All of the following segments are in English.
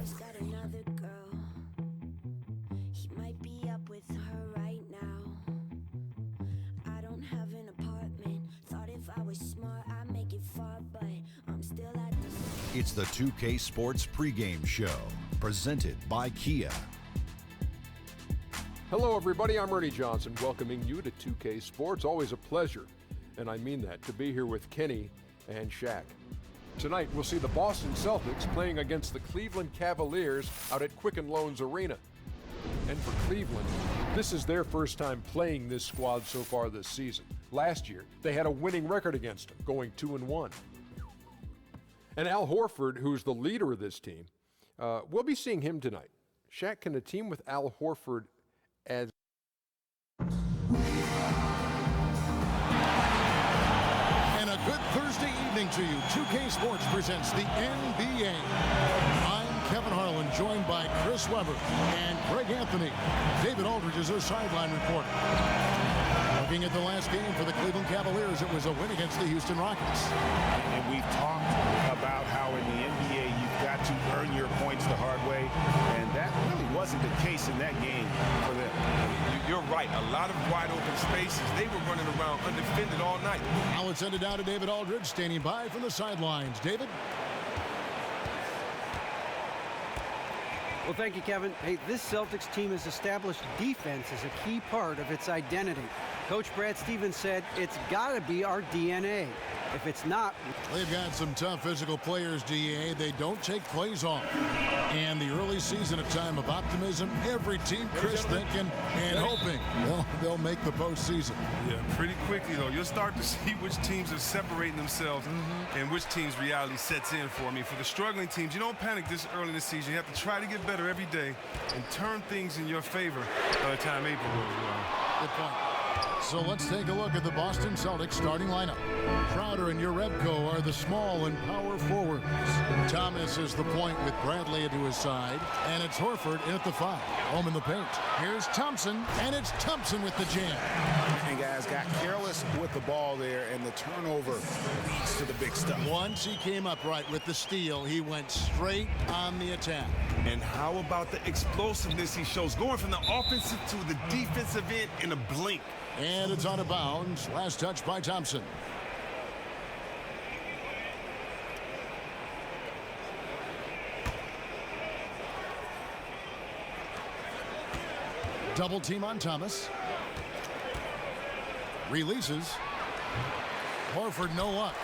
love's got another girl. He might be up with her right now. I don't have an apartment. Thought if I was smart, I'd make it far, but I'm still at the... It's the 2K Sports pregame show, presented by Kia. Hello, everybody. I'm Ernie Johnson, welcoming you to 2K Sports. Always a pleasure, and I mean that, to be here with Kenny and Shaq. Tonight, we'll see the Boston Celtics playing against the Cleveland Cavaliers out at Quicken Loans Arena. And for Cleveland, this is their first time playing this squad so far this season. Last year, they had a winning record against them, going 2-1. And Al Horford, who's the leader of this team, we'll be seeing him tonight. Shaq, can a team with Al Horford as... And a good Thursday evening to you. 2K Sports presents the NBA. I'm Kevin Harlan, joined by Chris Webber and Greg Anthony. David Aldridge is our sideline reporter. Looking at the last game for the Cleveland Cavaliers, it was a win against the Houston Rockets. And we've talked about how in the NBA you've got to earn your points the hard way, and that really wasn't the case in that game for them. You're right. A lot of wide open spaces. They were running around undefended all night. Now let's send it down to David Aldridge, standing by from the sidelines. David? Well, thank you, Kevin. Hey, this Celtics team has established defense as a key part of its identity. Coach Brad Stevens said, it's got to be our DNA. If it's not... They've got some tough physical players, DA. They don't take plays off. And the early season, a time of optimism. Every team, Chris, thinking and hoping they'll make the postseason. Yeah, pretty quickly, though. You'll start to see which teams are separating themselves and which teams reality sets in for. I mean, for the struggling teams, you don't panic this early in the season. You have to try to get better every day and turn things in your favor by the time April rolls around. Good point. So let's take a look at the Boston Celtics starting lineup. Crowder and Urebko are the small and power forwards. Thomas is the point with Bradley to his side. And it's Horford in at the 5. Home in the paint. Here's Thompson, and it's Thompson with the jam. And guys got careless with the ball there, and the turnover leads to the big stuff. Once he came upright with the steal, he went straight on the attack. And how about the explosiveness he shows, going from the offensive to the defensive end in a blink. And it's out of bounds. Last touch by Thompson. Double team on Thomas. Releases. Horford no luck.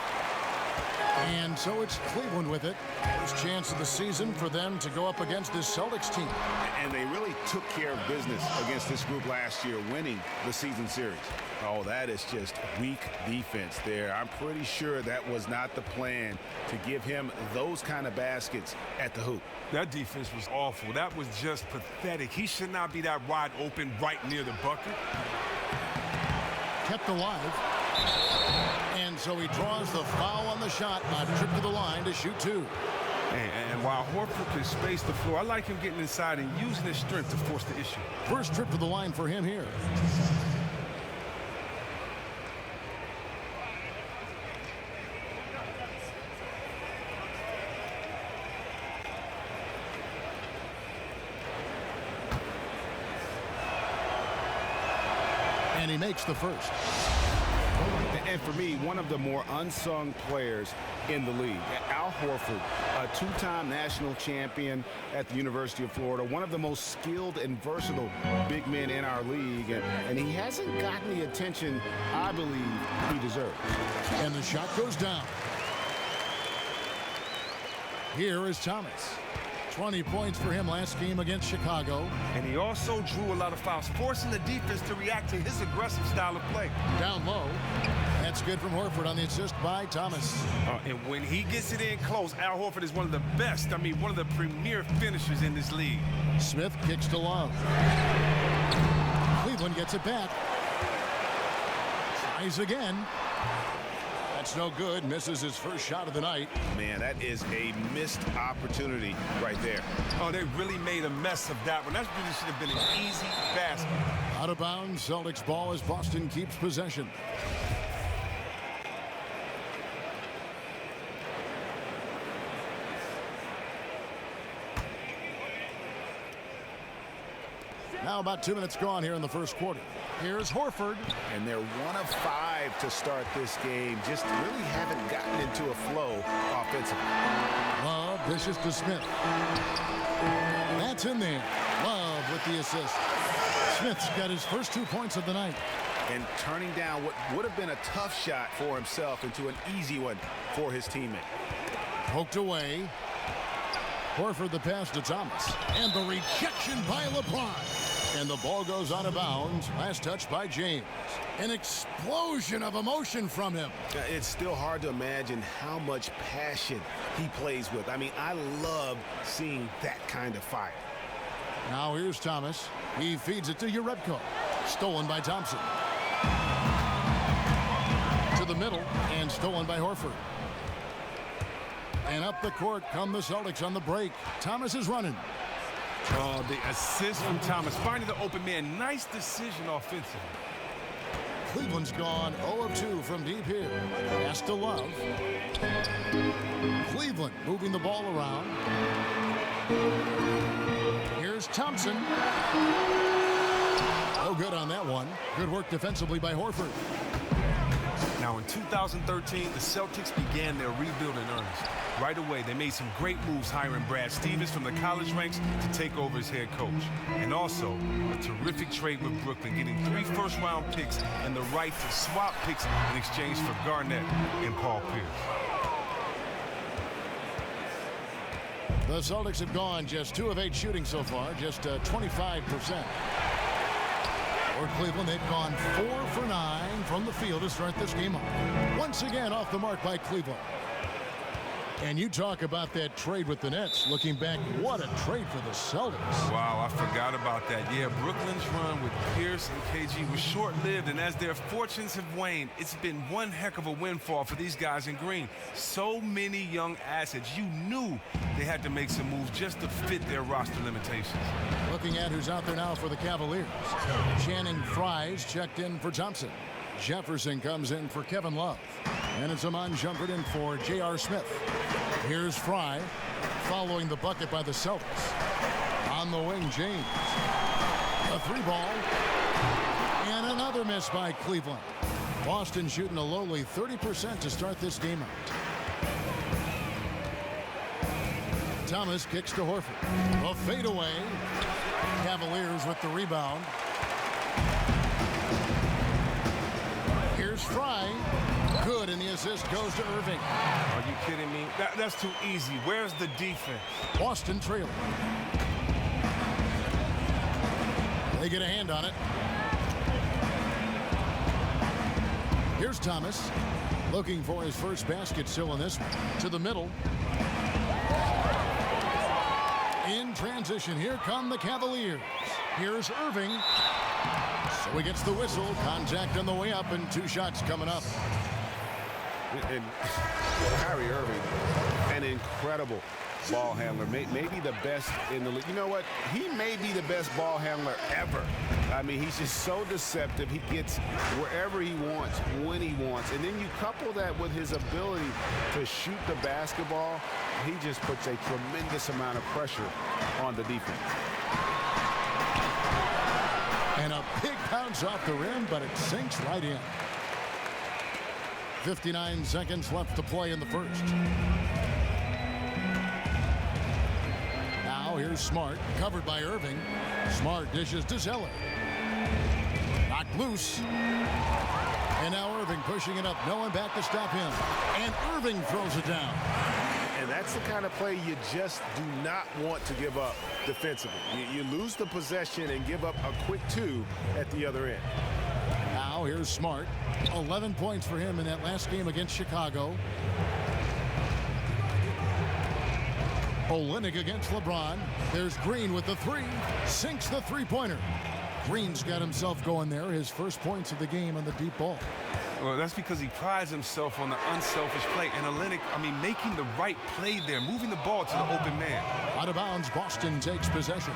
And so it's Cleveland with it. First chance of the season for them to go up against this Celtics team. And they really took care of business against this group last year, winning the season series. Oh, that is just weak defense there. I'm pretty sure that was not the plan to give him those kind of baskets at the hoop. That defense was awful. That was just pathetic. He should not be that wide open right near the bucket. Kept alive. And so he draws the foul on the shot, a trip to the line to shoot 2. And while Horford can space the floor, I like him getting inside and using his strength to force the issue. First trip to the line for him here. And he makes the first. And for me, one of the more unsung players in the league, Al Horford, a two-time national champion at the University of Florida, one of the most skilled and versatile big men in our league, and he hasn't gotten the attention I believe he deserves. And the shot goes down. Here is Thomas. 20 points for him last game against Chicago. And he also drew a lot of fouls, forcing the defense to react to his aggressive style of play. Down low. That's good from Horford on the assist by Thomas. And when he gets it in close, Al Horford is one of the best, one of the premier finishers in this league. Smith kicks to Love. Cleveland gets it back. Tries again. That's no good. Misses his first shot of the night. Man, that is a missed opportunity right there. Oh, they really made a mess of that one. That really should have been an easy basket. Out of bounds, Celtics ball as Boston keeps possession. Now about 2 minutes gone here in the first quarter. Here's Horford. And they're 1 of 5 to start this game. Just really haven't gotten into a flow offensively. Love dishes to Smith. That's in there. Love with the assist. Smith's got his first 2 points of the night. And turning down what would have been a tough shot for himself into an easy one for his teammate. Poked away. Horford the pass to Thomas. And the rejection by LeBron. And the ball goes out of bounds. Last touch by James. An explosion of emotion from him. It's still hard to imagine how much passion he plays with. I mean, I love seeing that kind of fire. Now here's Thomas. He feeds it to Urebko. Stolen by Thompson. To the middle and stolen by Horford. And up the court come the Celtics on the break. Thomas is running. Oh, the assist from Thomas. Finding the open man. Nice decision offensively. Cleveland's gone 0 of 2 from deep here. Pass to Love. Cleveland moving the ball around. Here's Thompson. Oh, good on that one. Good work defensively by Horford. Now, in 2013, the Celtics began their rebuild in earnest. Right away, they made some great moves hiring Brad Stevens from the college ranks to take over as head coach. And also, a terrific trade with Brooklyn, getting 3 first-round picks and the right to swap picks in exchange for Garnett and Paul Pierce. The Celtics have gone just 2 of 8 shooting so far, just 25%. For Cleveland, they've gone 4 for 9 from the field to start this game off. Once again, off the mark by Cleveland. And you talk about that trade with the Nets. Looking back, what a trade for the Celtics. Wow, I forgot about that. Yeah, Brooklyn's run with Pierce and KG was short-lived, and as their fortunes have waned, it's been one heck of a windfall for these guys in green. So many young assets. You knew they had to make some moves just to fit their roster limitations. Looking at who's out there now for the Cavaliers. Channing Frye's checked in for Thompson. Jefferson comes in for Kevin Love. And it's Amon Shumpert in for J.R. Smith. Here's Frye following the bucket by the Celtics. On the wing, James. A 3-ball. And another miss by Cleveland. Boston shooting a lowly 30% to start this game out. Thomas kicks to Horford. A fadeaway. Cavaliers with the rebound. Here's Frye. Good, and the assist goes to Irving. Are you kidding me? That's too easy. Where's the defense? Boston trailing. They get a hand on it. Here's Thomas. Looking for his first basket still in this one. To the middle. In transition, here come the Cavaliers. Here's Irving. So he gets the whistle. Contact on the way up, and 2 shots coming up. And Kyrie Irving, an incredible ball handler, maybe the best in the league. You know what? He may be the best ball handler ever. I mean, he's just so deceptive. He gets wherever he wants, when he wants. And then you couple that with his ability to shoot the basketball, he just puts a tremendous amount of pressure on the defense. And a big bounce off the rim, but it sinks right in. 59 seconds left to play in the first. Now here's Smart, covered by Irving. Smart dishes to Zeller. Knocked loose. And now Irving pushing it up. No one back to stop him. And Irving throws it down. And that's the kind of play you just do not want to give up defensively. You lose the possession and give up a quick 2 at the other end. Now here's Smart. 11 points for him in that last game against Chicago. Olynyk against LeBron. There's Green with the 3. Sinks the 3-pointer. Green's got himself going there. His first points of the game on the deep ball. Well, that's because he prides himself on the unselfish play. And Olynyk, making the right play there, moving the ball to the open man. Out of bounds, Boston takes possession.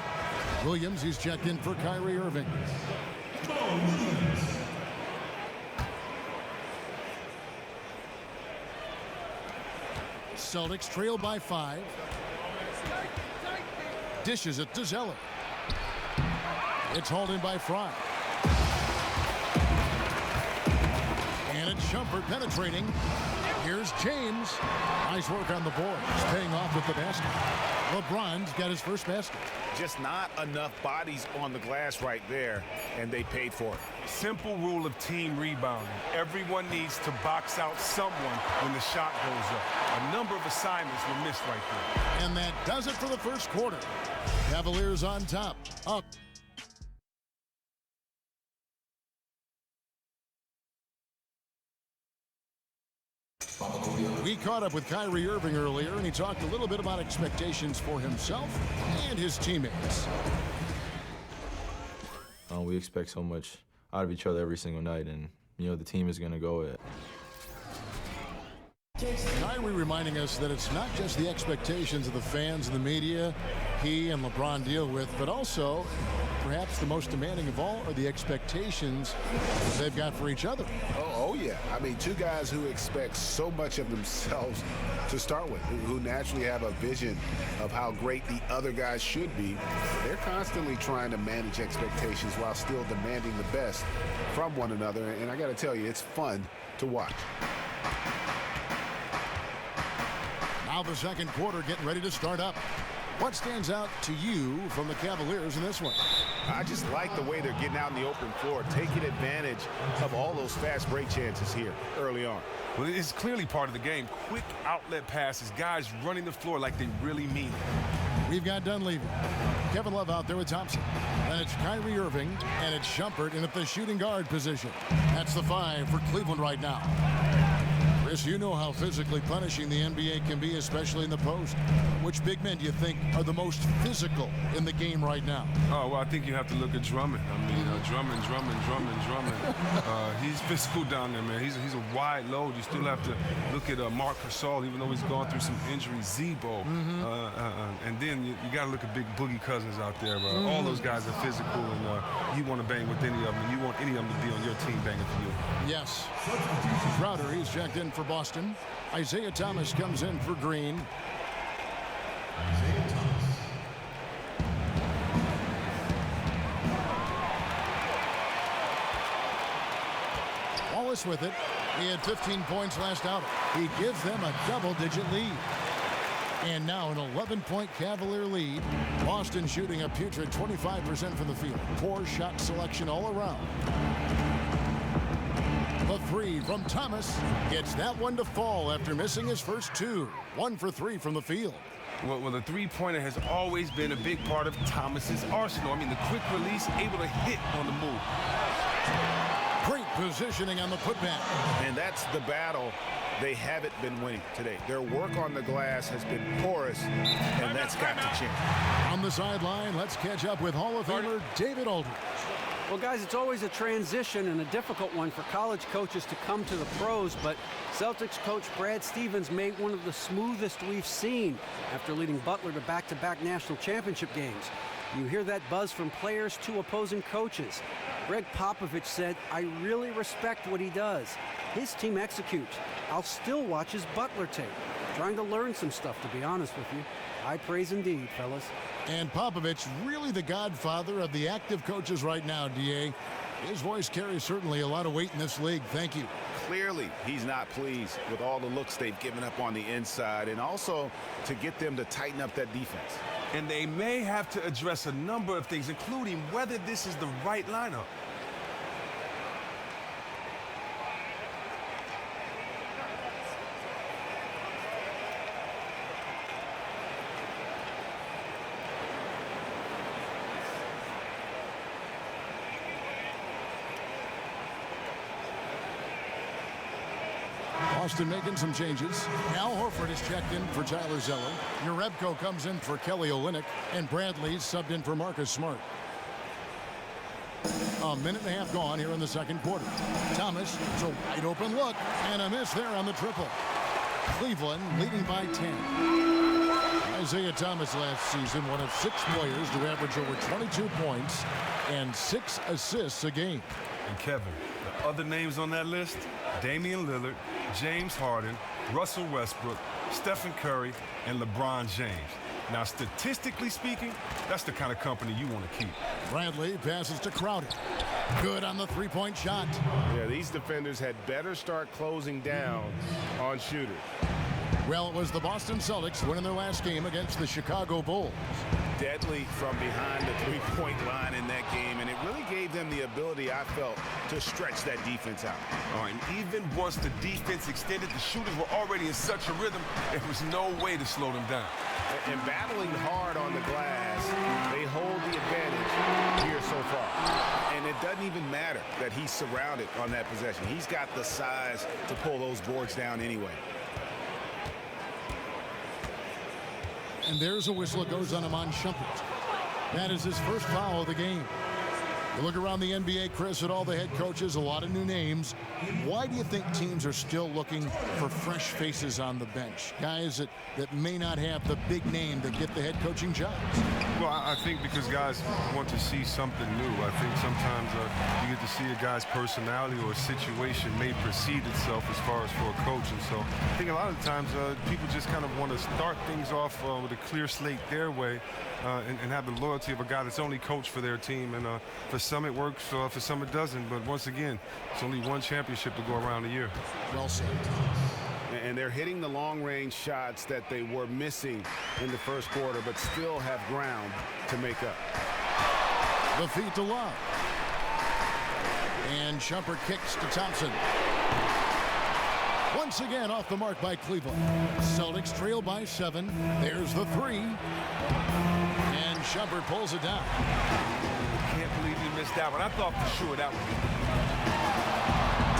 Williams, he's checked in for Kyrie Irving. Celtics trail by 5. Dishes it to Zeller. It's hauled in by Fry. And it's Shumpert penetrating. Here's James. Nice work on the boards. Paying off with the basket. LeBron's got his first basket. Just not enough bodies on the glass right there, and they paid for it. Simple rule of team rebounding. Everyone needs to box out someone when the shot goes up. A number of assignments were missed right there. And that does it for the first quarter. Cavaliers on top. Up. We caught up with Kyrie Irving earlier, and he talked a little bit about expectations for himself and his teammates. We expect so much out of each other every single night, and, you know, the team is going to go it. Kyrie reminding us that it's not just the expectations of the fans and the media he and LeBron deal with, but also perhaps the most demanding of all are the expectations they've got for each other. Oh, yeah. I mean, two guys who expect so much of themselves to start with, who naturally have a vision of how great the other guys should be. They're constantly trying to manage expectations while still demanding the best from one another. And I got to tell you, it's fun to watch. Now the second quarter getting ready to start up. What stands out to you from the Cavaliers in this one? I just like the way they're getting out in the open floor, taking advantage of all those fast break chances here early on. Well, it's clearly part of the game. Quick outlet passes, guys running the floor like they really mean it. We've got Dunleavy. Kevin Love out there with Thompson. And it's Kyrie Irving, and it's Shumpert in at the shooting guard position. That's the 5 for Cleveland right now. Chris, you know how physically punishing the NBA can be, especially in the post. Which big men do you think are the most physical in the game right now? Oh, well, I think you have to look at Drummond. I mean, Drummond. He's physical down there, man. He's a wide load. You still have to look at Marc Gasol, even though he's gone through some injuries. Zebo. And then you got to look at big Boogie Cousins out there. All those guys are physical, and you want to bang with any of them, and you want any of them to be on your team banging for you. Yes. Crowder, he's checked in for Boston. Isaiah Thomas comes in for Green. Wallace with it. He had 15 points last outing. He gives them a double-digit lead. And now an 11-point Cavalier lead. Boston shooting a putrid 25% from the field. Poor shot selection all around. The 3 from Thomas gets that one to fall after missing his first 2. 1 for 3 from the field. Well, the three-pointer has always been a big part of Thomas's arsenal. I mean, the quick release, able to hit on the move. Great positioning on the putback. And that's the battle they haven't been winning today. Their work on the glass has been porous, and that's got to change. On the sideline, let's catch up with Hall of Famer David Aldridge. Well, guys, it's always a transition and a difficult one for college coaches to come to the pros, but Celtics coach Brad Stevens made one of the smoothest we've seen after leading Butler to back-to-back national championship games. You hear that buzz from players to opposing coaches. Greg Popovich said, "I really respect what he does. His team executes. I'll still watch his Butler tape. Trying to learn some stuff, to be honest with you. High praise indeed, fellas." And Popovich, really the godfather of the active coaches right now, D.A. His voice carries certainly a lot of weight in this league. Thank you. Clearly, he's not pleased with all the looks they've given up on the inside, and also to get them to tighten up that defense. And they may have to address a number of things, including whether this is the right lineup. Boston making some changes. Al Horford is checked in for Tyler Zeller. Jerebko comes in for Kelly Olynyk. And Bradley's subbed in for Marcus Smart. A minute and a half gone here in the second quarter. Thomas, it's a wide open look. And a miss there on the triple. Cleveland leading by 10. Isaiah Thomas last season, one of 6 players to average over 22 points and 6 assists a game. And Kevin, the other names on that list, Damian Lillard, James Harden, Russell Westbrook, Stephen Curry, and LeBron James. Now, statistically speaking, that's the kind of company you want to keep. Bradley passes to Crowder. Good on the three-point shot. Yeah, these defenders had better start closing down on shooters. Well, it was the Boston Celtics winning their last game against the Chicago Bulls. Deadly from behind the three-point line in that game, and it really gave them the ability, I felt, to stretch that defense out. And even once the defense extended, the shooters were already in such a rhythm, there was no way to slow them down. And battling hard on the glass, they hold the advantage here so far. And it doesn't even matter that he's surrounded on that possession. He's got the size to pull those boards down anyway. And there's a whistle that goes on Iman Shumpert. That is his first foul of the game. You look around the NBA, Chris, at all the head coaches, a lot of new names. Why do you think teams are still looking for fresh faces on the bench? Guys that may not have the big name that get the head coaching jobs. Well, I think because guys want to see something new. I think sometimes you get to see a guy's personality or a situation may precede itself as far as for a coach. And so I think a lot of times people just kind of want to start things off with a clear slate their way and have the loyalty of a guy that's only coached for their team. And for some it works, for some it doesn't. But once again, it's only one championship to go around a year. Well said. And they're hitting the long-range shots that they were missing in the first quarter, but still have ground to make up. The feed to Love. And Shumpert kicks to Thompson. Once again off the mark by Cleveland. Celtics trail by 7. There's the three. And Shumpert pulls it down. Can't believe he missed that one. I thought for sure that would be.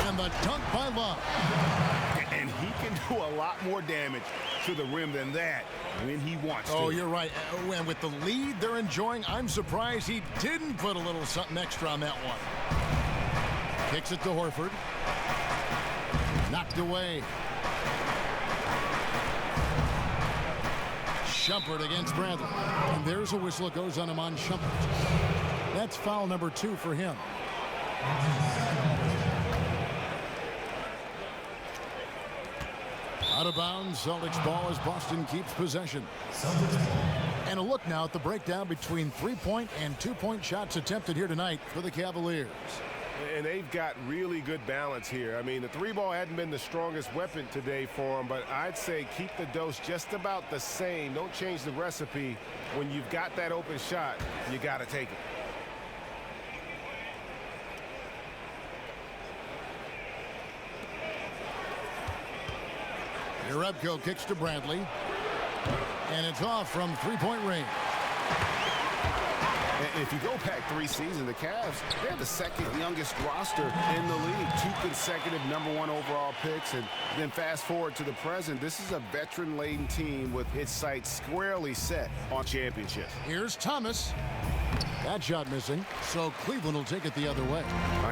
And the dunk by Love. And he can do a lot more damage to the rim than that when he wants to. Oh, you're right. And with the lead they're enjoying, I'm surprised he didn't put a little something extra on that one. Kicks it to Horford. Knocked away. Shumpert against Bradley. And there's a whistle that goes on Iman Shumpert. That's foul number 2 for him. Out of bounds, Celtics ball as Boston keeps possession. And a look now at the breakdown between 3-point and 2-point shots attempted here tonight for the Cavaliers. And they've got really good balance here. I mean, the three ball hadn't been the strongest weapon today for them, but I'd say keep the dose just about the same. Don't change the recipe. When you've got that open shot, you got to take it. Jerebko kicks to Bradley. And it's off from three-point range. And if you go back 3 seasons, the Cavs, they're the second youngest roster in the league. 2 consecutive #1 overall picks. And then fast forward to the present, this is a veteran-laden team with its sights squarely set on championships. Here's Thomas. That shot missing, so Cleveland will take it the other way.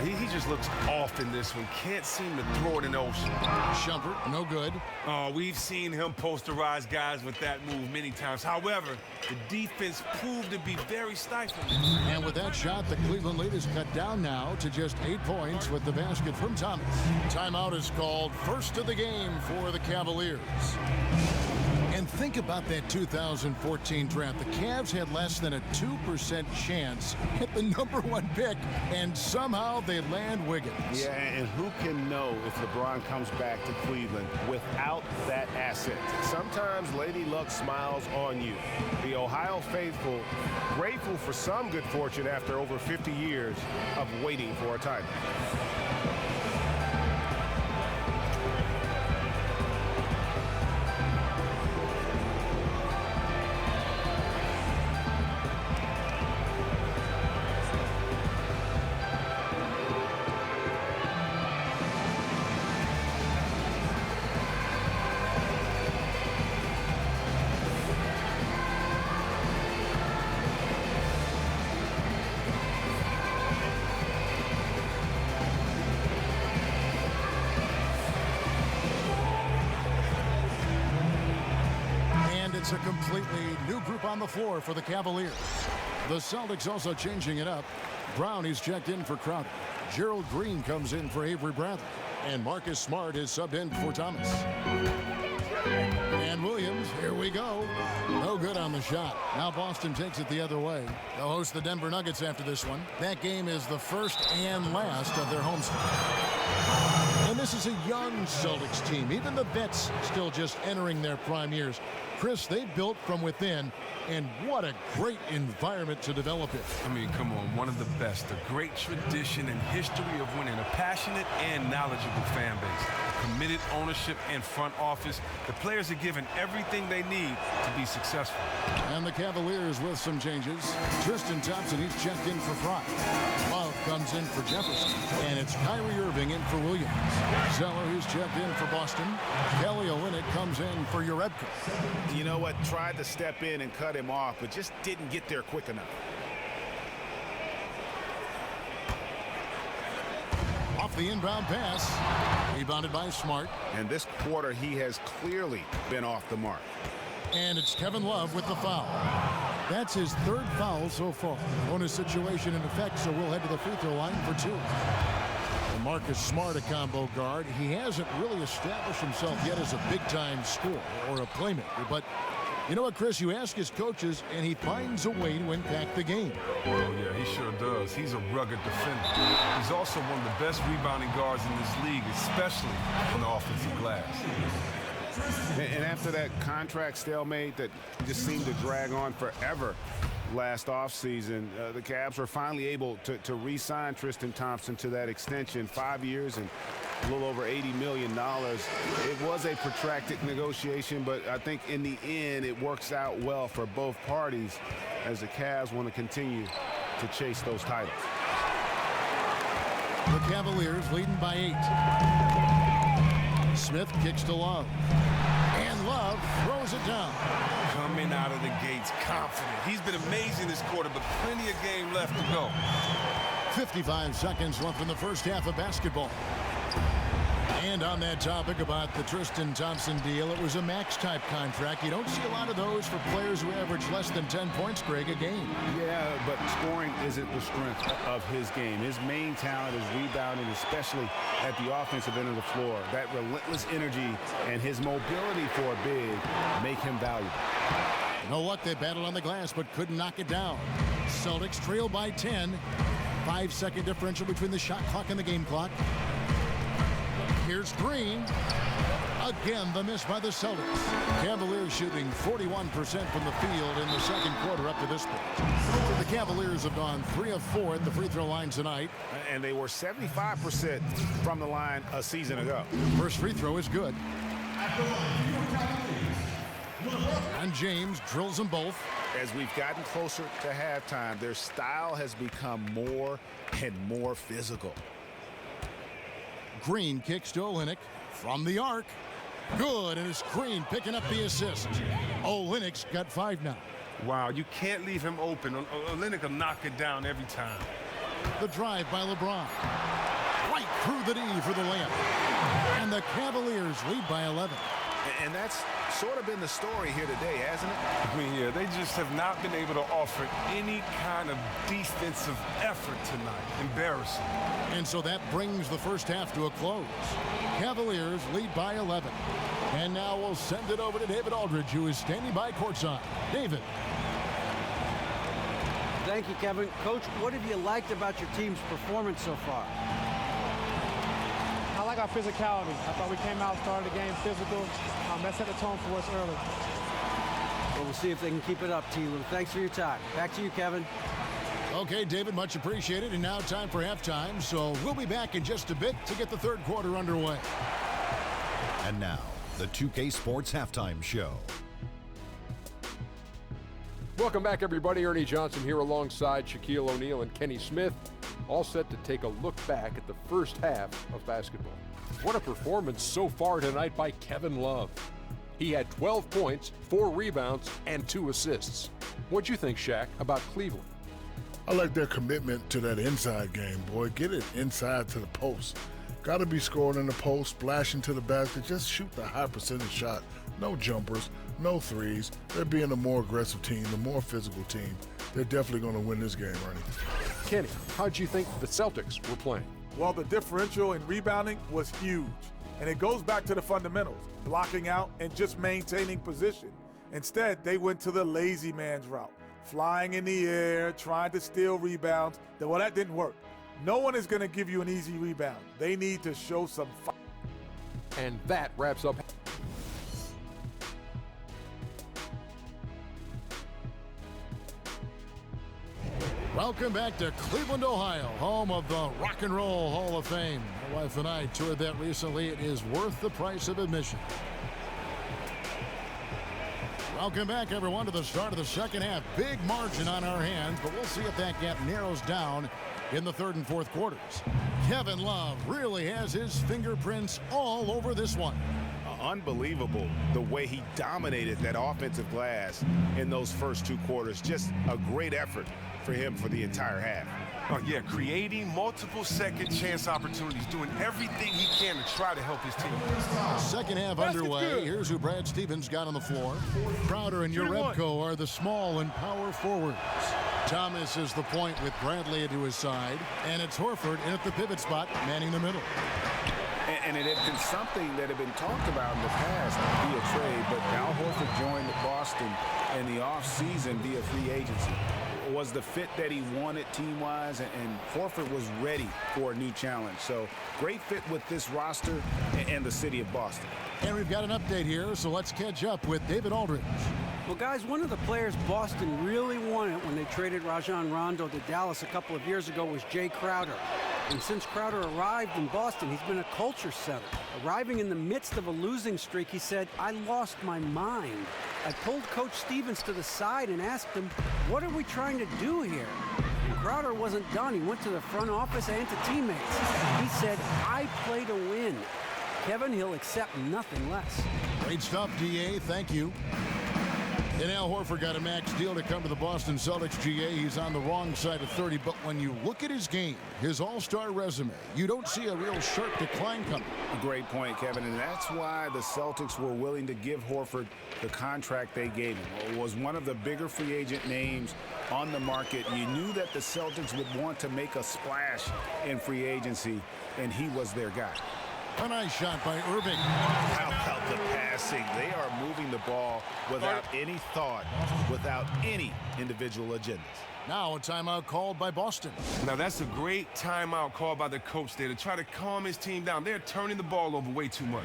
He just looks off in this one. Can't seem to throw it in the ocean. Shumpert, no good. We've seen him posterize guys with that move many times. However, the defense proved to be very stifling. And with that shot, the Cleveland lead is cut down now to just 8 points with the basket from Thomas. Timeout is called, first of the game for the Cavaliers. And think about that 2014 draft. The Cavs had less than a 2% chance at the #1 pick, and somehow they land Wiggins. Yeah, and who can know if LeBron comes back to Cleveland without that asset? Sometimes Lady Luck smiles on you. The Ohio faithful, grateful for some good fortune after over 50 years of waiting for a title. It's a completely new group on the floor for the Cavaliers. The Celtics also changing it up. Brownie's checked in for Crowder. Gerald Green comes in for Avery Bradley. And Marcus Smart is subbed in for Thomas. And Williams, here we go. No good on the shot. Now Boston takes it the other way. They'll host the Denver Nuggets after this one. That game is the first and last of their home stretch. And this is a young Celtics team. Even the vets still just entering their prime years. Chris, they built from within, and what a great environment to develop it. I mean, come on, one of the best, a great tradition and history of winning, a passionate and knowledgeable fan base, committed ownership and front office. The players are given everything they need to be successful. And the Cavaliers with some changes. Tristan Thompson, he's checked in for Fry. Love comes in for Jefferson, and it's Kyrie Irving in for Williams. Zeller, who's checked in for Boston. Kelly Olynyk comes in for Urebka. You know what? Tried to step in and cut him off, but just didn't get there quick enough. Off the inbound pass. Rebounded by Smart. And this quarter, he has clearly been off the mark. And it's Kevin Love with the foul. That's his third foul so far. Bonus situation in effect, so we'll head to the free throw line for two. And Marcus Smart, a combo guard. He hasn't really established himself yet as a big-time scorer or a playmaker. But you know what, Chris? You ask his coaches, and he finds a way to impact the game. Oh, yeah, he sure does. He's a rugged defender. He's also one of the best rebounding guards in this league, especially on the offensive glass. And after that contract stalemate that just seemed to drag on forever last offseason, the Cavs were finally able to re-sign Tristan Thompson to that extension, 5 years and a little over $80 million. It was a protracted negotiation, but I think in the end it works out well for both parties as the Cavs want to continue to chase those titles. The Cavaliers leading by 8. Smith kicks to Love. And Love throws it down. Coming out of the gates confident. He's been amazing this quarter, but plenty of game left to go. 55 seconds left in the first half of basketball. And on that topic about the Tristan Thompson deal, it was a max-type contract. You don't see a lot of those for players who average less than 10 points, Greg, a game. Yeah, but scoring isn't the strength of his game. His main talent is rebounding, especially at the offensive end of the floor. That relentless energy and his mobility for a big make him valuable. You know what? They battled on the glass, but couldn't knock it down. Celtics trail by 10. 5-second differential between the shot clock and the game clock. Here's Green. Again, the miss by the Celtics. Cavaliers shooting 41% from the field in the second quarter up to this point. The Cavaliers have gone 3 of 4 at the free throw line tonight. And they were 75% from the line a season ago. First free throw is good. And James drills them both. As we've gotten closer to halftime, their style has become more and more physical. Green kicks to Olynyk from the arc. Good, and it's Green picking up the assist. Olynyk's got 5 now. Wow, you can't leave him open. Olynyk will knock it down every time. The drive by LeBron. Right through the D for the layup. And the Cavaliers lead by 11. And that's sort of been the story here today, hasn't it? I mean, yeah, they just have not been able to offer any kind of defensive effort tonight. Embarrassing. And so that brings the first half to a close. Cavaliers lead by 11. And now we'll send it over to David Aldridge, who is standing by courtside. David. Thank you, Kevin. Coach, what have you liked about your team's performance so far? I like our physicality. I thought we came out, started the game physical. That set the tone for us early. Well, we'll see if they can keep it up, T-Lou. Thanks for your time. Back to you, Kevin. Okay, David, much appreciated. And now time for halftime. So we'll be back in just a bit to get the third quarter underway. And now, the 2K Sports Halftime Show. Welcome back, everybody. Ernie Johnson here alongside Shaquille O'Neal and Kenny Smith, all set to take a look back at the first half of basketball. What a performance so far tonight by Kevin Love. He had 12 points, 4 rebounds, and 2 assists. What'd you think, Shaq, about Cleveland? I like their commitment to that inside game, boy. Get it inside to the post. Got to be scored in the post, splashing to the basket. Just shoot the high percentage shot. No jumpers, no threes. They're being a more aggressive team, the more physical team. They're definitely going to win this game, Ernie. Kenny, how'd you think the Celtics were playing? Well, the differential in rebounding was huge. And it goes back to the fundamentals, blocking out and just maintaining position. Instead, they went to the lazy man's route, flying in the air, trying to steal rebounds. Well, that didn't work. No one is going to give you an easy rebound. They need to show some fight. And that wraps up. Welcome back to Cleveland, Ohio, home of the Rock and Roll Hall of Fame. My wife and I toured that recently. It is worth the price of admission. Welcome back, everyone, to the start of the second half. Big margin on our hands, but we'll see if that gap narrows down in the third and fourth quarters. Kevin Love really has his fingerprints all over this one. Unbelievable the way he dominated that offensive glass in those first two quarters. Just a great effort for him for the entire half. Oh, yeah, creating multiple second chance opportunities, doing everything he can to try to help his team. Second half underway. Here's who Brad Stevens got on the floor. Crowder and Urebko are the small and power forwards. Thomas is the point with Bradley to his side. And it's Horford in at the pivot spot, manning the middle. And it had been something that had been talked about in the past via trade, but Al Horford joined Boston in the offseason via free agency. Was the fit that he wanted team-wise, and Horford was ready for a new challenge. So great fit with this roster and the city of Boston. And we've got an update here, so let's catch up with David Aldridge. Well, guys, one of the players Boston really wanted when they traded Rajon Rondo to Dallas a couple of years ago was Jay Crowder. And since Crowder arrived in Boston, he's been a culture setter. Arriving in the midst of a losing streak, he said, "I lost my mind. I pulled Coach Stevens to the side and asked him, what are we trying to do here?" And Crowder wasn't done. He went to the front office and to teammates. He said, "I play to win." Kevin, he'll accept nothing less. Great stuff, DA. Thank you. And Al Horford got a max deal to come to the Boston Celtics, GA. He's on the wrong side of 30, but when you look at his game, his all-star resume, you don't see a real sharp decline coming. A great point, Kevin, and that's why the Celtics were willing to give Horford the contract they gave him. It was one of the bigger free agent names on the market. You knew that the Celtics would want to make a splash in free agency, and he was their guy. A nice shot by Irving. How about the passing? They are moving the ball without any thought, without any individual agendas. Now a timeout called by Boston. Now, that's a great timeout called by the coach there to try to calm his team down. They're turning the ball over way too much.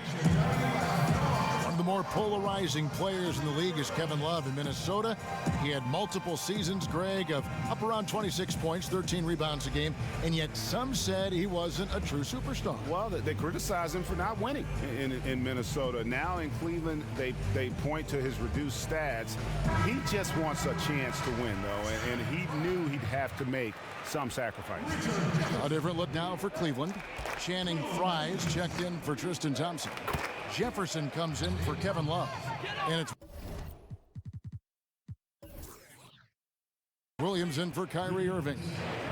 One of the more polarizing players in the league is Kevin Love in Minnesota. He had multiple seasons, Greg, of up around 26 points, 13 rebounds a game, and yet some said he wasn't a true superstar. Well, they criticized him for not winning in Minnesota. Now in Cleveland, they point to his reduced stats. He just wants a chance to win, though, and he knew he'd have to make some sacrifice. A different look now for Cleveland. Channing Fries checked in for Tristan Thompson. Jefferson comes in for Kevin Love. And it's Williams in for Kyrie Irving.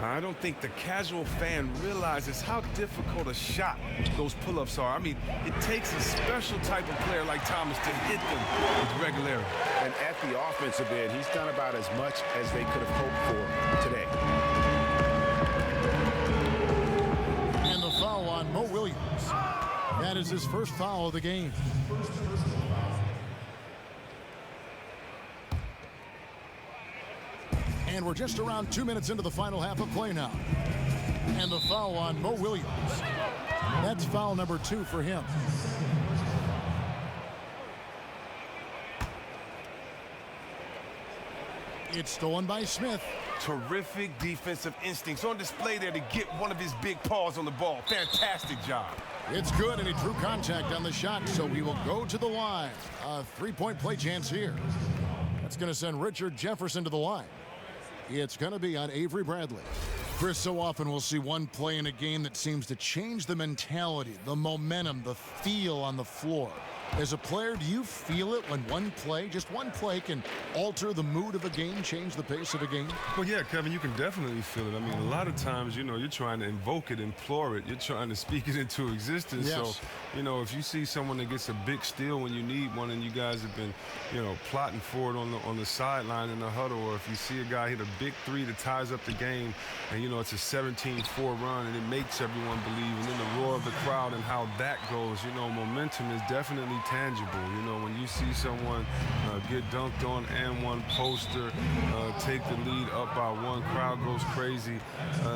I don't think the casual fan realizes how difficult a shot those pull-ups are. I mean, it takes a special type of player like Thomas to hit them with regularity. And at the offensive end, he's done about as much as they could have hoped for today. And the foul on Mo Williams. That is his first foul of the game. And we're just around 2 minutes into the final half of play now. And the foul on Mo Williams. That's foul number 2 for him. It's stolen by Smith. Terrific defensive instincts on display there to get one of his big paws on the ball. Fantastic job. It's good, and he drew contact on the shot, so we will go to the line. A three-point play chance here. That's going to send Richard Jefferson to the line. It's going to be on Avery Bradley. Chris, so often we'll see one play in a game that seems to change the mentality, the momentum, the feel on the floor. As a player, do you feel it when one play, just one play, can alter the mood of a game, change the pace of a game? Well, yeah, Kevin, you can definitely feel it. I mean, a lot of times, you know, you're trying to invoke it, implore it. You're trying to speak it into existence. Yes. So, you know, if you see someone that gets a big steal when you need one and you guys have been, you know, plotting for it on the sideline in the huddle, or if you see a guy hit a big three that ties up the game and, you know, it's a 17-4 run and it makes everyone believe, and then the roar of the crowd and how that goes, you know, momentum is definitely intangible. You know, when you see someone get dunked on and one poster, take the lead up by one, crowd goes crazy.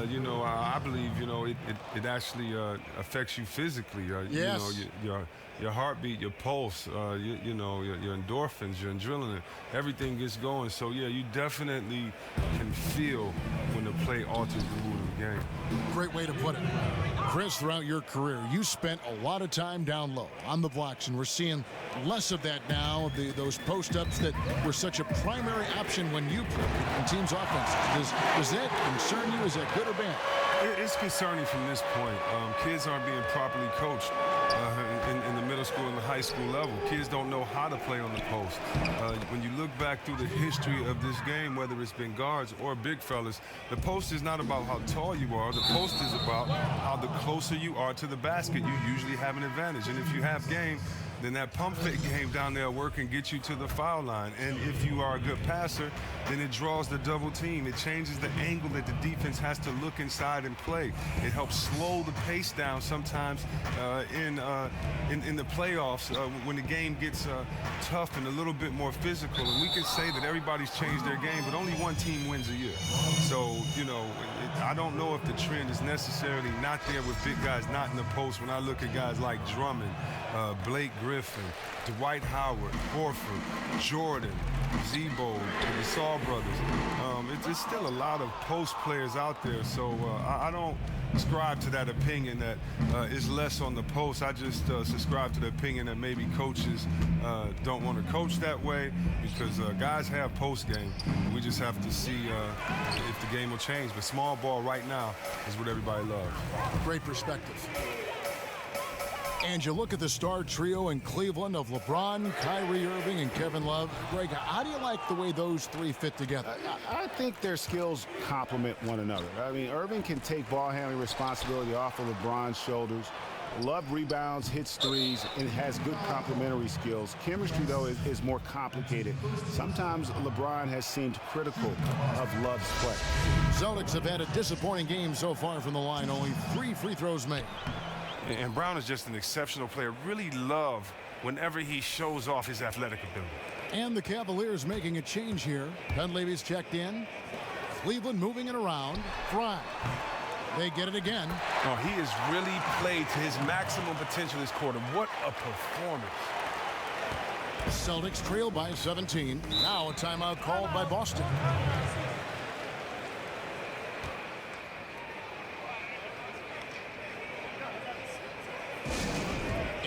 You know, I believe, you know, it actually affects you physically. Yes. You know, your heartbeat, your pulse, you know, your endorphins, your adrenaline, everything gets going. So, yeah, you definitely can feel when the play alters the mood of the game. Great way to put it. Chris, throughout your career, you spent a lot of time down low on the blocks, and we're seeing less of that now, those post-ups that were such a primary option when you played in teams' offenses. Does that concern you? Is that good or bad? It's concerning from this point. Kids aren't being properly coached in the middle school and the high school level. Kids don't know how to play on the post. When you look back through the history of this game, whether it's been guards or big fellas, the post is not about how tall you are. The post is about how the closer you are to the basket, you usually have an advantage. And if you have game, then that pump fake game down there work and get you to the foul line. And if you are a good passer, then it draws the double team. It changes the angle that the defense has to look inside and play. It helps slow the pace down sometimes in the playoffs when the game gets tough and a little bit more physical. And we can say that everybody's changed their game, but only one team wins a year. So, you know, I don't know if the trend is necessarily not there with big guys not in the post when I look at guys like Drummond, Blake Griffin, Dwight Howard, Horford, Jordan, Zebo, the Saul brothers. There's still a lot of post players out there, so I don't subscribe to that opinion that is less on the post. I just subscribe to the opinion that maybe coaches don't want to coach that way because guys have post game. We just have to see if the game will change. But small ball right now is what everybody loves. Great perspective. And you look at the star trio in Cleveland of LeBron, Kyrie Irving, and Kevin Love. Greg, how do you like the way those three fit together? I think their skills complement one another. I mean, Irving can take ball handling responsibility off of LeBron's shoulders. Love rebounds, hits threes, and has good complementary skills. Chemistry, though, is more complicated. Sometimes LeBron has seemed critical of Love's play. Celtics have had a disappointing game so far from the line. Only 3 free throws made. And Brown is just an exceptional player. Really love whenever he shows off his athletic ability. And the Cavaliers making a change here. Dunleavy's checked in. Cleveland moving it around. Fry. They get it again. Oh, he has really played to his maximum potential this quarter. What a performance. Celtics trail by 17. Now a timeout called by Boston.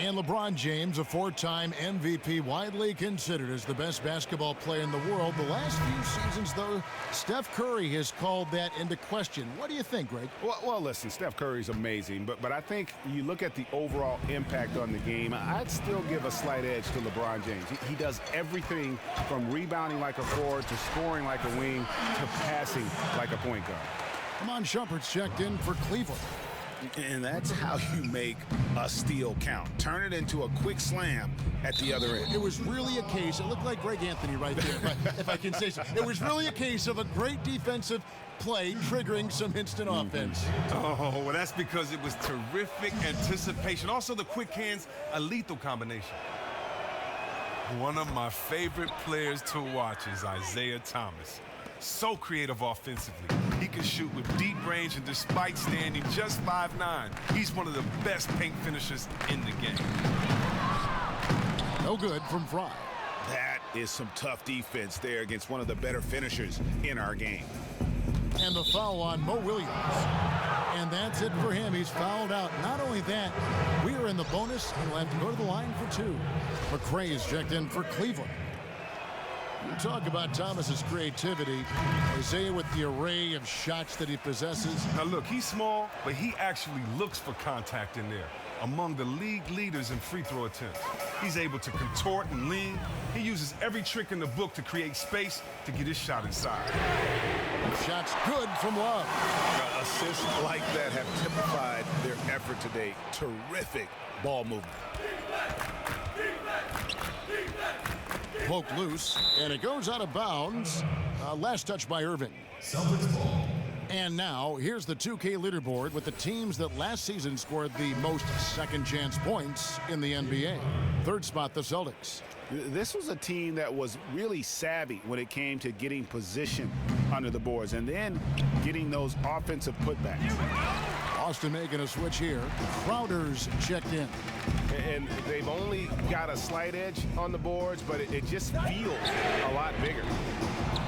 And LeBron James, a 4-time MVP, widely considered as the best basketball player in the world. The last few seasons, though, Steph Curry has called that into question. What do you think, Greg? Well, listen, Steph Curry's amazing, but I think you look at the overall impact on the game, I'd still give a slight edge to LeBron James. He does everything from rebounding like a forward to scoring like a wing to passing like a point guard. Amon Shumpert's checked in for Cleveland. And that's how you make a steal count. Turn it into a quick slam at the other end. It was really a case, it looked like Greg Anthony right there, if I can say so. It was really a case of a great defensive play triggering some instant offense. Oh, well, that's because it was terrific anticipation. Also, the quick hands, a lethal combination. One of my favorite players to watch is Isaiah Thomas. So creative offensively. He can shoot with deep range, and despite standing just 5'9", he's one of the best paint finishers in the game. No good from Fry. That is some tough defense there against one of the better finishers in our game. And the foul on Mo Williams. And that's it for him. He's fouled out. Not only that, we are in the bonus, and we'll have to go to the line for 2. McRae is checked in for Cleveland. You talk about Thomas's creativity. Isaiah with the array of shots that he possesses. Now look, he's small, but he actually looks for contact in there. Among the league leaders in free throw attempts. He's able to contort and lean. He uses every trick in the book to create space to get his shot inside. Shots good from Love. Assists like that have typified their effort today. Terrific ball movement. Poked loose, and it goes out of bounds. Last touch by Irving. And now, here's the 2K leaderboard with the teams that last season scored the most second chance points in the NBA. Third spot, the Celtics. This was a team that was really savvy when it came to getting position under the boards and then getting those offensive putbacks. Boston making a switch here. Crowder's checked in. And they've only got a slight edge on the boards, but it just feels a lot bigger.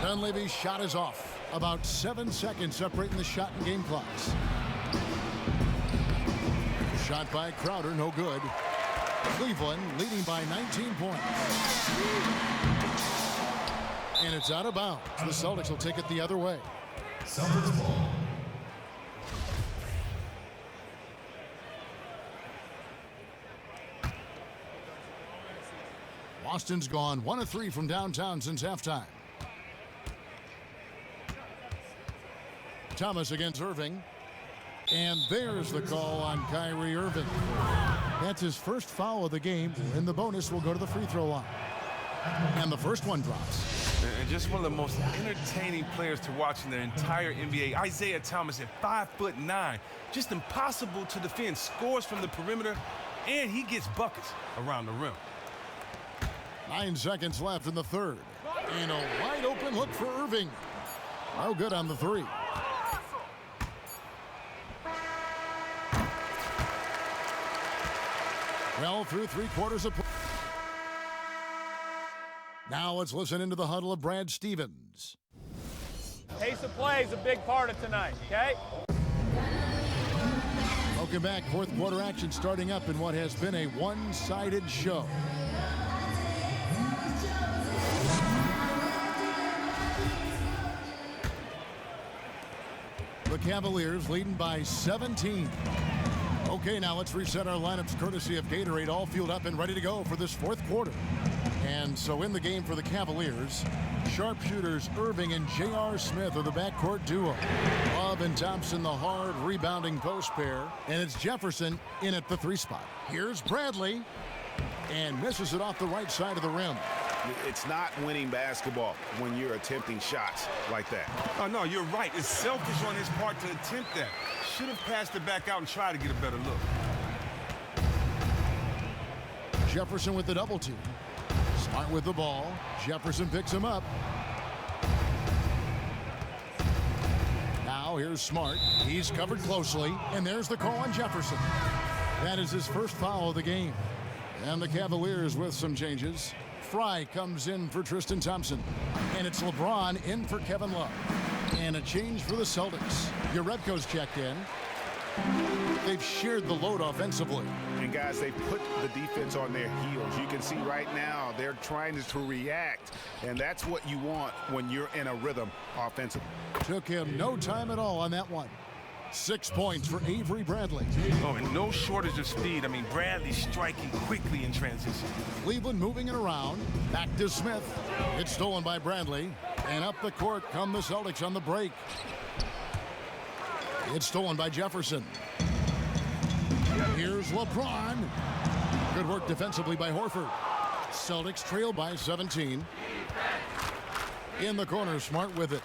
Dunleavy's shot is off. About 7 seconds separating the shot and game clocks. Shot by Crowder, no good. Cleveland leading by 19 points. And it's out of bounds. The Celtics will take it the other way. Celtics ball. Boston's gone 1 of 3 from downtown since halftime. Thomas against Irving. And there's the call on Kyrie Irving. That's his first foul of the game, and the bonus will go to the free throw line. And the first one drops. And just one of the most entertaining players to watch in the entire NBA. Isaiah Thomas at 5'9". Just impossible to defend. Scores from the perimeter, and he gets buckets around the rim. 9 seconds left in the third. And a wide open look for Irving. No good on the three. Well, through 3/4 of play. Now let's listen into the huddle of Brad Stevens. Pace of play is a big part of tonight, okay? Welcome back. Fourth quarter action starting up in what has been a one-sided show. The Cavaliers leading by 17. Okay, now let's reset our lineups courtesy of Gatorade, all fueled up and ready to go for this fourth quarter. And so in the game for the Cavaliers, sharpshooters Irving and J.R. Smith are the backcourt duo. Love and Thompson, the hard rebounding post pair. And it's Jefferson in at the 3 spot. Here's Bradley, and misses it off the right side of the rim. It's not winning basketball when you're attempting shots like that. Oh, no, you're right. It's selfish on his part to attempt that. Should have passed it back out and tried to get a better look. Jefferson with the double team. Smart with the ball. Jefferson picks him up. Now here's Smart. He's covered closely, and there's the call on Jefferson. That is his first foul of the game. And the Cavaliers with some changes. Fry comes in for Tristan Thompson. And it's LeBron in for Kevin Love. And a change for the Celtics. Yarebko's checked in. They've shared the load offensively. And guys, they've put the defense on their heels. You can see right now they're trying to react. And that's what you want when you're in a rhythm offensively. Took him no time at all on that one. 6 points for Avery Bradley. Oh, and no shortage of speed. I mean, Bradley striking quickly in transition. Cleveland moving it around. Back to Smith. It's stolen by Bradley. And up the court come the Celtics on the break. It's stolen by Jefferson. Here's LeBron. Good work defensively by Horford. Celtics trail by 17. In the corner, Smart with it.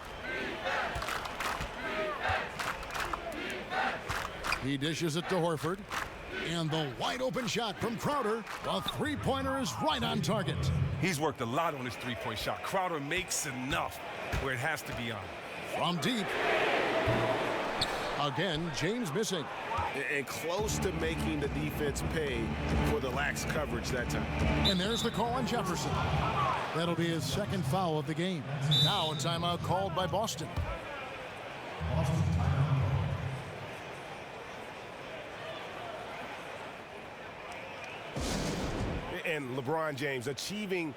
He dishes it to Horford. And the wide open shot from Crowder. The three-pointer is right on target. He's worked a lot on his three-point shot. Crowder makes enough where it has to be on. From deep. Again, James missing. And close to making the defense pay for the lax coverage that time. And there's the call on Jefferson. That'll be his second foul of the game. Now a timeout called by Boston. And LeBron James achieving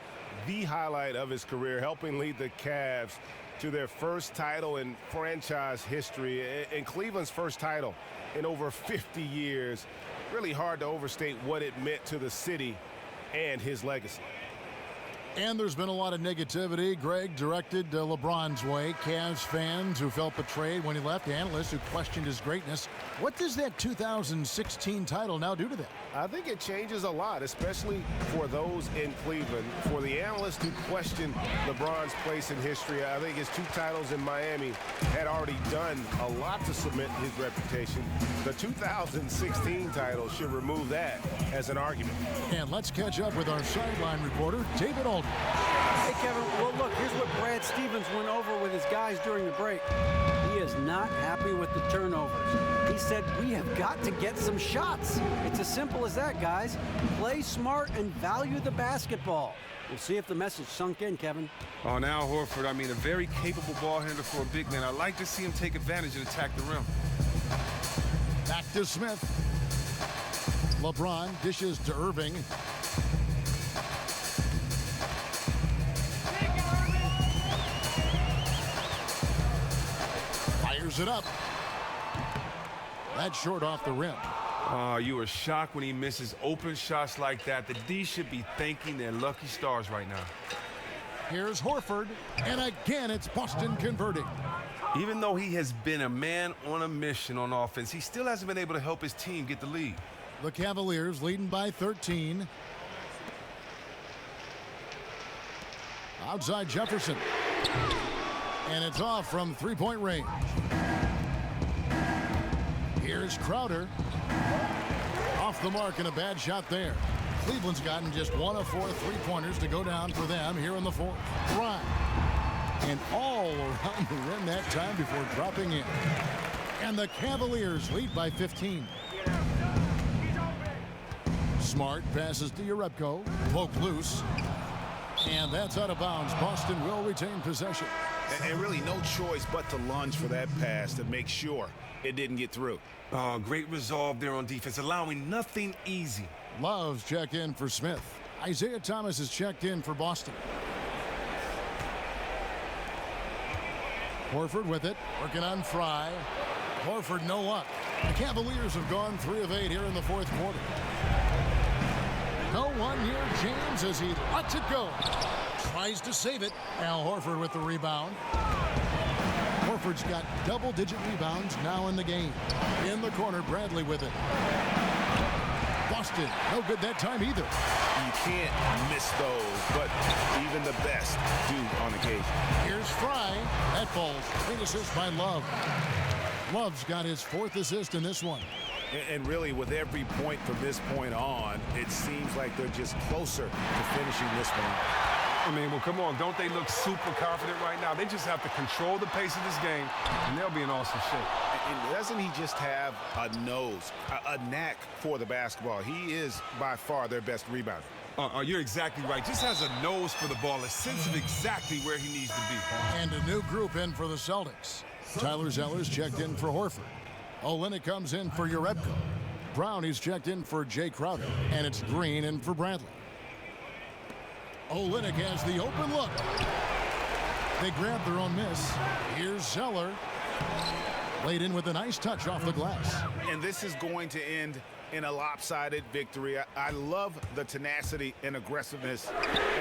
the highlight of his career, helping lead the Cavs to their first title in franchise history, and Cleveland's first title in over 50 years. Really hard to overstate what it meant to the city and his legacy. And there's been a lot of negativity, Greg, directed LeBron's way. Cavs fans who felt betrayed when he left, analysts who questioned his greatness. What does that 2016 title now do to them? I think it changes a lot, especially for those in Cleveland. For the analysts who questioned LeBron's place in history, I think his 2 titles in Miami had already done a lot to cement his reputation. The 2016 title should remove that as an argument. And let's catch up with our sideline reporter, David Aldridge. Hey, Kevin. Well, look, here's what Brad Stevens went over with his guys during the break. He is not happy with the turnovers. He said, we have got to get some shots. It's as simple as that, guys. Play smart and value the basketball. We'll see if the message sunk in, Kevin. Oh, now Horford, I mean, a very capable ball handler for a big man. I'd like to see him take advantage and attack the rim. Back to Smith. LeBron dishes to Irving. Fires it up. That's short off the rim. You were shocked when he misses open shots like that. The D should be thanking their lucky stars right now. Here's Horford, and again it's Boston converting. Even though he has been a man on a mission on offense, he still hasn't been able to help his team get the lead. The Cavaliers leading by 13. Outside Jefferson. And it's off from three-point range. Here's Crowder. Off the mark and a bad shot there. Cleveland's gotten just 1 of 4 three-pointers to go down for them here in the fourth. Bryant. And all around the rim that time before dropping in. And the Cavaliers lead by 15. Smart passes to Urebko. Poke loose. And that's out of bounds. Boston will retain possession. And really no choice but to lunge for that pass to make sure it didn't get through. Great resolve there on defense, allowing nothing easy. Love's checked in for Smith. Isaiah Thomas is checked in for Boston. Horford with it, working on Fry. Horford no luck. The Cavaliers have gone 3 of 8 here in the fourth quarter. No one near James as he lets it go. Tries to save it. Al Horford with the rebound. Horford's got double-digit rebounds now in the game. In the corner, Bradley with it. Boston, no good that time either. You can't miss those, but even the best do on occasion. Here's Fry. That falls. Clean assist by Love. Love's got his 4th assist in this one. And really, with every point from this point on, it seems like they're just closer to finishing this one. I mean, well, come on. Don't they look super confident right now? They just have to control the pace of this game, and they'll be in awesome shape. And doesn't he just have a nose, a knack for the basketball? He is by far their best rebounder. You're exactly right. Just has a nose for the ball, a sense of exactly where he needs to be. And a new group in for the Celtics. Tyler Zeller's checked in for Horford. Olynyk comes in for Urebko. Brown is checked in for Jay Crowder. And it's Green in for Bradley. Olynyk has the open look. They grab their own miss. Here's Zeller. Laid in with a nice touch off the glass. And this is going to end in a lopsided victory. I love the tenacity and aggressiveness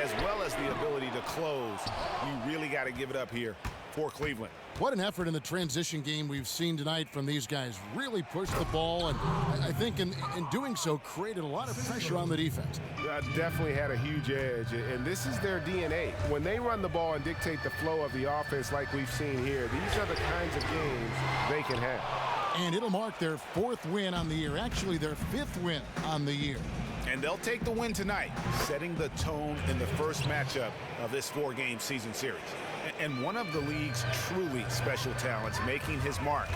as well as the ability to close. You really got to give it up here for Cleveland. What an effort in the transition game we've seen tonight from these guys. Really pushed the ball, and I think in doing so created a lot of pressure on the defense. Definitely had a huge edge, and this is their DNA. When they run the ball and dictate the flow of the offense like we've seen here, these are the kinds of games they can have. And it'll mark their 4th win on the year, actually their 5th win on the year. And they'll take the win tonight, setting the tone in the first matchup of this 4-game season series. And one of the league's truly special talents making his mark.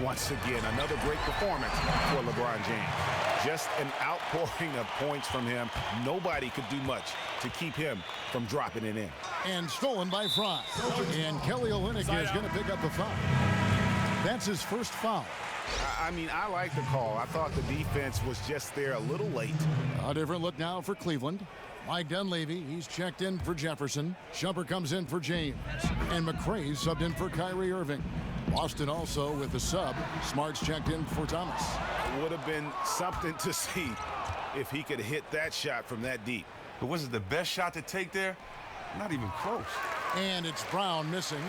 Once again, another great performance for LeBron James. Just an outpouring of points from him. Nobody could do much to keep him from dropping it in. And stolen by Fry. And Kelly Olynyk is going to pick up the foul. That's his first foul. I mean, I like the call. I thought the defense was just there a little late. A different look now for Cleveland. Mike Dunleavy, he's checked in for Jefferson. Shumpert comes in for James. And McRae subbed in for Kyrie Irving. Boston also with the sub. Smart's checked in for Thomas. It would have been something to see if he could hit that shot from that deep. But was it the best shot to take there? Not even close. And it's Brown missing.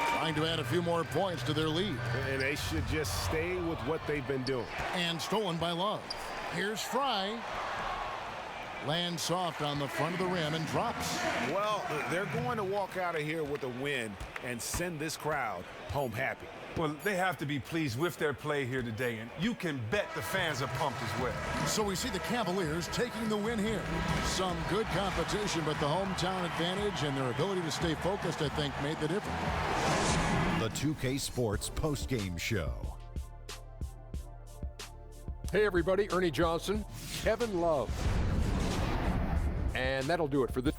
Trying to add a few more points to their lead. And they should just stay with what they've been doing. And stolen by Love. Here's Fry. Lands soft on the front of the rim and drops. Well, they're going to walk out of here with a win and send this crowd home happy. Well, they have to be pleased with their play here today, and you can bet the fans are pumped as well. So we see the Cavaliers taking the win here. Some good competition, but the hometown advantage and their ability to stay focused, I think, made the difference. The 2K Sports postgame show. Hey, everybody, Ernie Johnson, Kevin Love. And that'll do it for this.